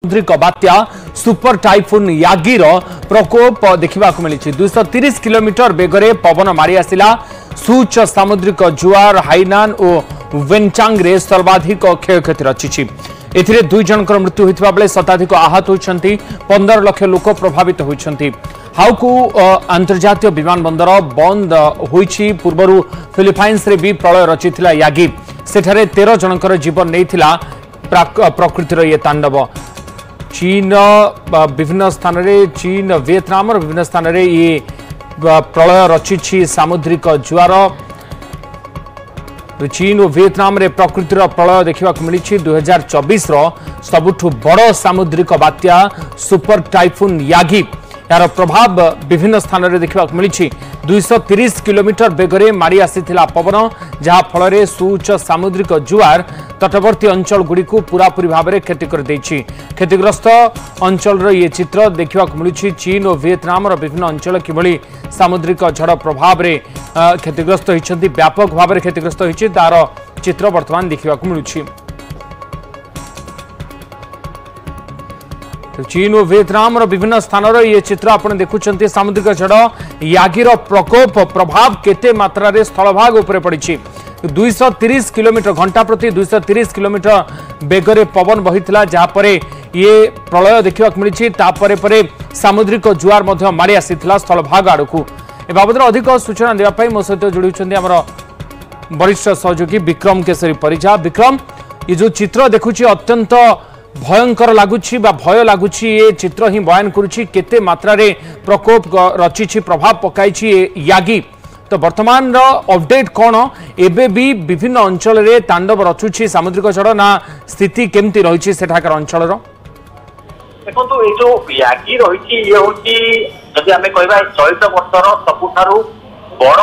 सामुद्रिक बात्या super typhoon यागीर प्रकोप देखा मिली 230 kilometre बेगरे पवन मारी आसिला सुच सामुद्रिक जुआर हाइनान और वेनचांग रे सर्वाधिक क्षयक्षति रची एथिरे 2 जनकर मृत्यु होता बेले शताधिक आहत होती 15 लाख लोक प्रभावित होती हाउकू अंतर्जातीय विमान बंदर बंद होईछि पूर्वरु फिलिपाइन्स रे भी प्रलय रचिथिला यागी सेठारे 13 जनकर जीवन नैथिला प्रकृतिर ये तांडव चीन विभिन्न स्थान रे चीन वियतनाम और विभिन्न स्थान रे ये प्रलय रचिछि सामुद्रिक जुआर चीन और वियतनाम रे प्रकृतिर प्रलय देखा मिली 2024 सबुठु बड़ सामुद्रिक बात्या सुपर टाइफुन यागी यार प्रभाव विभिन्न स्थान में देखा मिली 230 किलोमीटर बेगरे मारी आसीथिला पवन जहाँ फल सुउच्च सामुद्रिक जुआर तटवर्ती अंचल गुड़ी पूरापूरी भाव में क्षति कर देछि क्षतिग्रस्त अंचल ये चित्र देखा मिली चीन और वियतनाम विभिन्न अंचल किभली सामुद्रिक झड़ प्रभाव में क्षतिग्रस्त होती व्यापक भाव में क्षतिग्रस्त होती तार चित्र बर्तमान देखा मिलूँ चीन और वियतनाम विभिन्न स्थान ये चित्र आप देखुं सामुद्रिक झड़ यागीर प्रकोप प्रभाव केते मात्रा रे स्थलभाग उपरे पड़ी 230 किलोमीटर घंटा प्रति 230 किलोमीटर बेगरे पवन बहिथिला जहाँपर ये प्रलय देखा मिली परे सामुद्रिक जुआर मारी आसीथिला स्थलभाग आड़कू ए बाबद अधिक सूचना देवाई मो सहित जोड़ी आमर वरिष्ठ सहयोगी विक्रम केसरी परिजा विक्रम ये जो चित्र देखुची अत्यंत भयंकर लगुच भय लगुच ये चित्र ही बयान करुच्ची केते मात्रा रे प्रकोप रची प्रभाव पकाई यागी तो वर्तमान अपडेट कौन एबे भी विभिन्न अंचल रे तांडव रचुची सामुद्रिक झड़ ना स्थिति केमती रही सेठाकार अंचल देखो ये जो यागी रही ये हूँ जदि आम कह चलित वर्षर सबुठारु बड़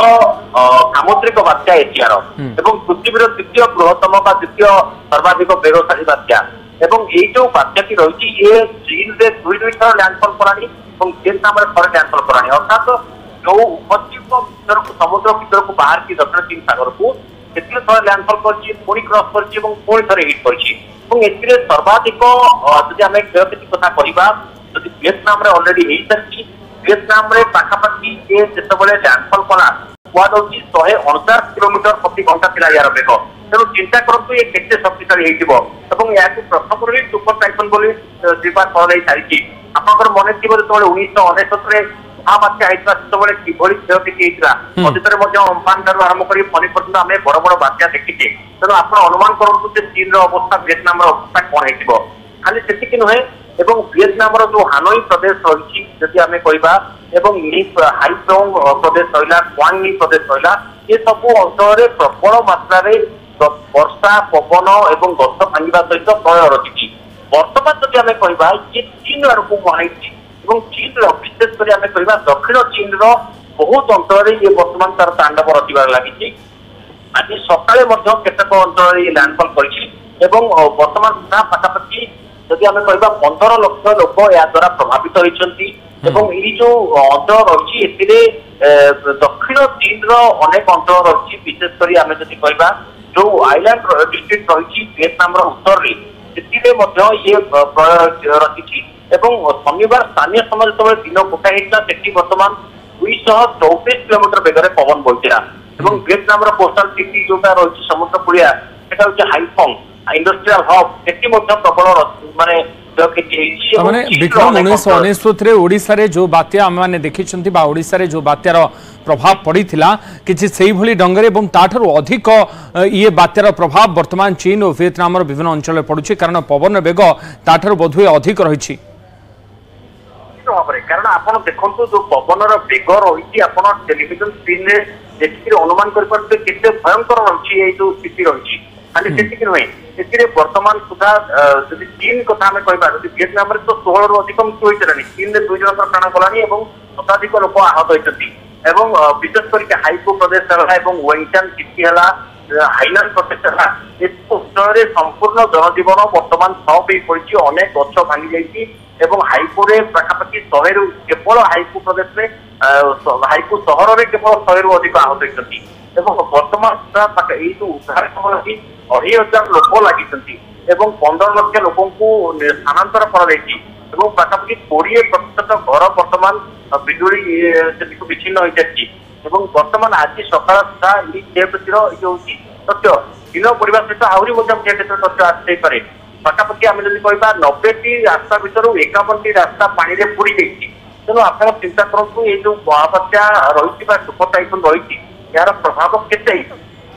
सामुद्रिक बात्या एशियार एवं पृथ्वीर द्वितीय बृहत्तम द्वितीय सर्वाधिक बेगशाली बात्या एवं ये जो बात्याटी रही ये चीन से दुई थर लैंडफॉल करानी वियतनाम थर लैंडफॉल करानी अर्थात जो उपद्वीप भर को समुद्र भर को बाहर की दक्षिण चीन सागर को थर लैंडफॉल कर क्रॉस कर थे हिट कर सर्वाधिक जब आम क्षयक्षति कथा कहवा जब वियतनाम अलरेडी हो सारी वियतनाम पाखापाखि ये जिते लैंडफॉल कला कहुच्छी 149 किलोमीटर प्रति घंटा था यार बेग तेणु चिंता करूँ ये केते शक्तिशाली होगा प्रथम सुपर टाइफन बोली निर्माण कर सारी आपंकर मन थी जो 1999 महाबात्या होता से किभली क्षयक्षति होता अतीत अम्फान ठार आरंभ कर फनी पर्यटन आम बड़ बड़ बात्या देखीचे तेणु आप अनुमान करूँ चीन अवस्था वियतनाम अवस्था कौन हो खाली से नुहे एवं वियतनाम जो हानोई प्रदेश रही जदि आम कहवा हाइप्रोंग प्रदेश रहा क्वांग प्रदेश रहा ये सब अंचल प्रबल मात्रा वर्षा पवन और गछ भांगा सहित प्रलय रची बर्तमान जब आम कहवा ये चीन आड़क मुहाई चीन विशेषकर आम कहवा दक्षिण चीन बहुत अंचल ये बर्तमान तार तांडव रचार लगी आज सकाଳେ केतक अंचल ये लैंडफॉल कर बर्तमान सुधा पाखापाखि जदि आम कहवा 15 लाख लोक या द्वारा प्रभावित होती ये जो अंचल रही दक्षिण चीन अनेक अंचल रही विशेषकर आम जब कहवा जो आइलैंड डिस्ट्रिक्ट रही वियतनाम उत्तर में ये प्रलय रची शनिवार स्थानीय समय जो दिन गोटाए होता से बर्तमान 234 किलोमीटर बेगर पवन बोलता वियतनाम कोस्टाल सिटी जोटा रही समुद्र कूलिया से हाइफोंग इंडस्ट्रियल हब से प्रबल माने विक्रम 1999 ओडिशा रे जो बात्या आम मैंने देखी ओडिशा रे जो बात्यार प्रभाव पड़ा कि डंगरे ताठू अधिक ये बात्यार प्रभाव वर्तमान चीन और वियतनाम विभिन्न अंचल पड़ुछि कारण पवन बेग ताठू बोधुए अधिक रही कारण आप देखो जो पवन बेग रही टेलीविजन स्क्रीन देखिए अनुमान करते भयंकर रही जो स्थिति रही खाली से नुहे वर्तमान सुधा जब चीन कथा आम कहवा वियतनाम तो 16 रु अधिक मृत्यु होती चीन में 2 जन प्राण गलानी शताधिक लोक आहत होती विशेषकर हाइपो प्रदेश वेंचान सिटी हाइनान प्रदेश है संपूर्ण जनजीवन बर्तमान ठप हो पड़ी अनेक गछ भांगी जाइए हाइपोरे पाखापाखि 100 रु केवल हाइपो प्रदेश में हाइपो सहर में केवल 100 रु अधिक आहत होती बर्तमान सुधा जो उद्धार समय 2,500 लोक लगी এবং 15 লক্ষ লোকଙ୍କୁ স্থানান্তর করা পাখাপাখি 20% ঘর বর্তমান বিজুড়ি বিচ্ছিন্ন হয়ে যাচ্ছে এবং বর্তমান আজ সকাল সুদ্ধা এই ক্ষয়ক্ষতির হচ্ছে তথ্য দিন পড়া সহিত আহরি ক্ষয়ক্ষতির তথ্য আসিপারে পাখাপাখি আমি যদি কহা 90টি রাস্তা ভিতর 51টি রাস্তা পানি বুড়ি যাই তেমন আপনার চিন্তা করতু এই যে মহাবাত্যা রয়েছে বা সুপার টাইফুন রয়েছে यार प्रभाव केते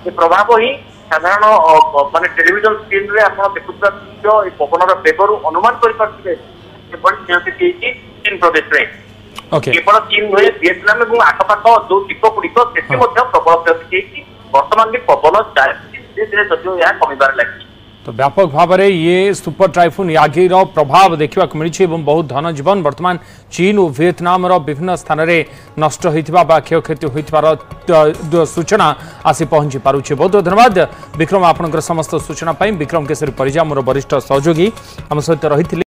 ये प्रभाव ही साधारण माने टेलीविजन स्क्रीन रे आपण देखुता जो ए पवनर बेगर अनुमान करि पारथिबे जे बड़ी क्षति केछि चीन प्रदेश रे ओके केवल चीन हुए वियतनाम এবং আখাপাখ जो দ্বীপ গুড়িক সেটি মধ্যে প্রবল ক্ষতি কেछि বর্তমান भी पवन धीरे धीरे যদিও ଏହା কমিবার লাগি तो व्यापक भाव में ये सुपर टाइफून यागीर प्रभाव देखा मिली बहुत धन जीवन वर्तमान चीन और वियतनाम विभिन्न स्थान में नष्ट होता क्षयक्षति होता सूचना आसी पहुंची पारुछि। बहुत बहुत धन्यवाद विक्रम आपनकर समस्त सूचना विक्रम केसरी परिजा मोर वरिष्ठ सहयोगी आम सहित रही।